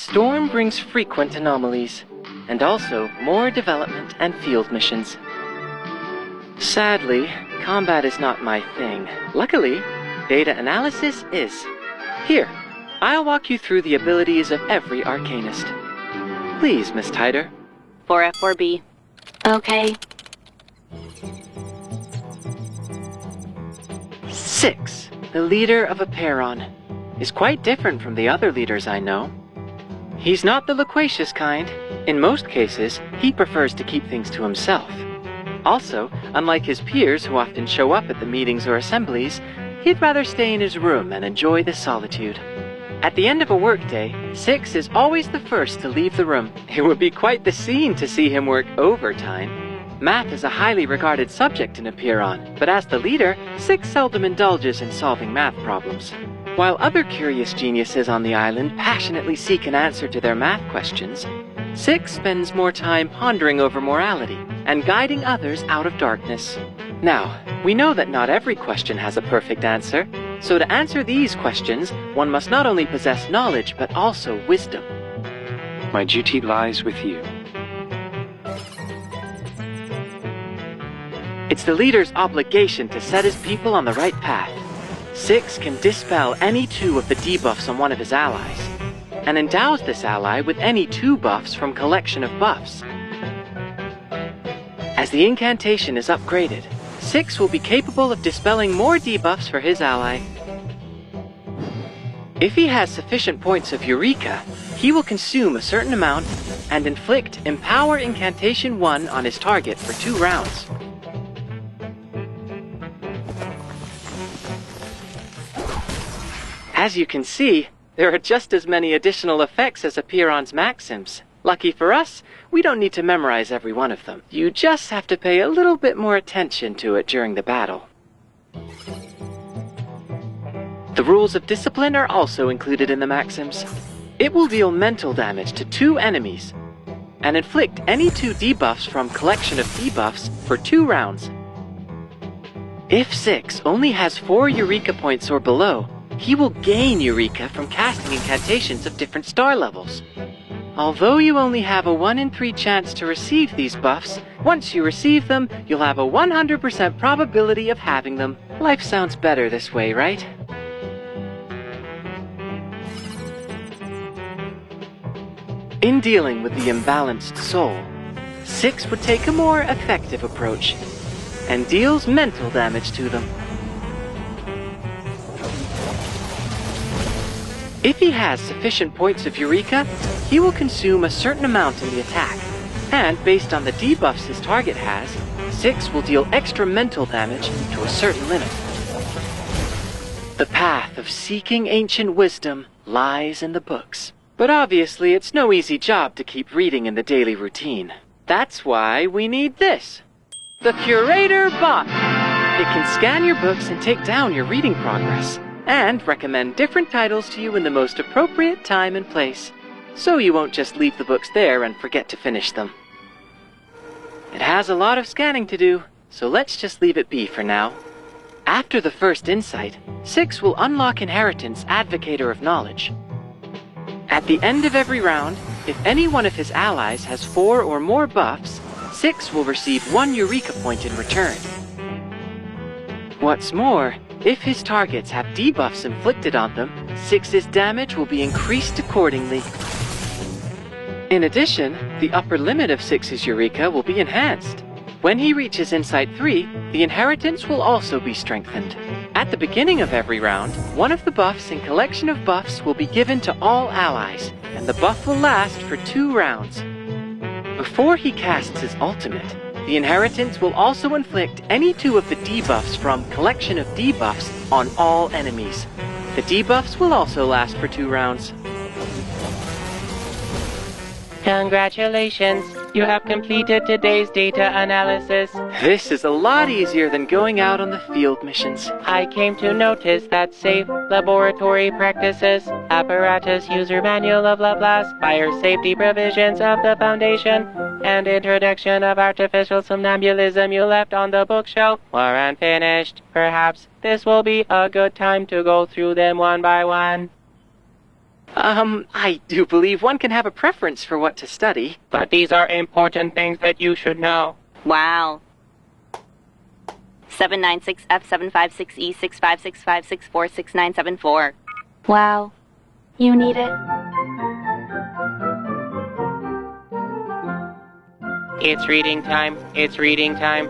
storm brings frequent anomalies, and also more development and field missions. Sadly, combat is not my thing. Luckily, data analysis is. Here, I'll walk you through the abilities of every Arcanist. Please, Miss Tider. 4F4B. Okay. 6, the leader of a Peron, is quite different from the other leaders I know. He's not the loquacious kind. In most cases, he prefers to keep things to himself. Also, unlike his peers who often show up at the meetings or assemblies, he'd rather stay in his room and enjoy the solitude. At the end of a workday, 6 is always the first to leave the room. It would be quite the scene to see him work overtime. Math is a highly regarded subject in Apiron, but as the leader, 6 seldom indulges in solving math problems. While other curious geniuses on the island passionately seek an answer to their math questions, 6 spends more time pondering over morality and guiding others out of darkness. Now, we know that not every question has a perfect answer, so to answer these questions, one must not only possess knowledge, but also wisdom. My duty lies with you. It's the leader's obligation to set his people on the right path. 6 can dispel any 2 of the debuffs on one of his allies, and endows this ally with any 2 buffs from collection of buffs. As the incantation is upgraded, 6 will be capable of dispelling more debuffs for his ally. If he has sufficient points of Eureka, he will consume a certain amount and inflict Empower Incantation 1 on his target for 2 rounds. As you can see, there are just as many additional effects as Apiron's maxims. Lucky for us, we don't need to memorize every one of them. You just have to pay a little bit more attention to it during the battle. The rules of discipline are also included in the maxims. It will deal mental damage to 2 enemies, and inflict any 2 debuffs from collection of debuffs for 2 rounds. If 6 only has 4 Eureka points or below, he will gain Eureka from casting incantations of different star levels. Although you only have a 1 in 3 chance to receive these buffs, once you receive them, you'll have a 100% probability of having them. Life sounds better this way, right? In dealing with the imbalanced soul, 6 would take a more effective approach, and deals mental damage to them. If he has sufficient points of Eureka, he will consume a certain amount in the attack, and based on the debuffs his target has, 6 will deal extra mental damage to a certain limit. The path of seeking ancient wisdom lies in the books. But obviously it's no easy job to keep reading in the daily routine. That's why we need this. The Curator Bot! It can scan your books and take down your reading progress, and recommend different titles to you in the most appropriate time and place, so you won't just leave the books there and forget to finish them. It has a lot of scanning to do, so let's just leave it be for now. After the first insight, 6 will unlock Inheritance Advocator of Knowledge. At the end of every round, if any one of his allies has 4 or more buffs, 6 will receive 1 Eureka point in return. What's more, if his targets have debuffs inflicted on them, 6's damage will be increased accordingly. In addition, the upper limit of 6's Eureka will be enhanced. When he reaches Insight 3, the Inheritance will also be strengthened. At the beginning of every round, one of the buffs in Collection of Buffs will be given to all allies, and the buff will last for 2 rounds. Before he casts his ultimate, the Inheritance will also inflict any 2 of the debuffs from Collection of Debuffs on all enemies. The debuffs will also last for 2 rounds. Congratulations! You have completed today's data analysis. This is a lot easier than going out on the field missions. I came to notice that safe laboratory practices, apparatus user manual of Laplace, fire safety provisions of the Foundation, and introduction of artificial somnambulism you left on the bookshelf were unfinished. Perhaps this will be a good time to go through them one by one. I do believe one can have a preference for what to study. But these are important things that you should know. Wow. 796F756E6565646974. Wow. You need it? It's reading time. It's reading time.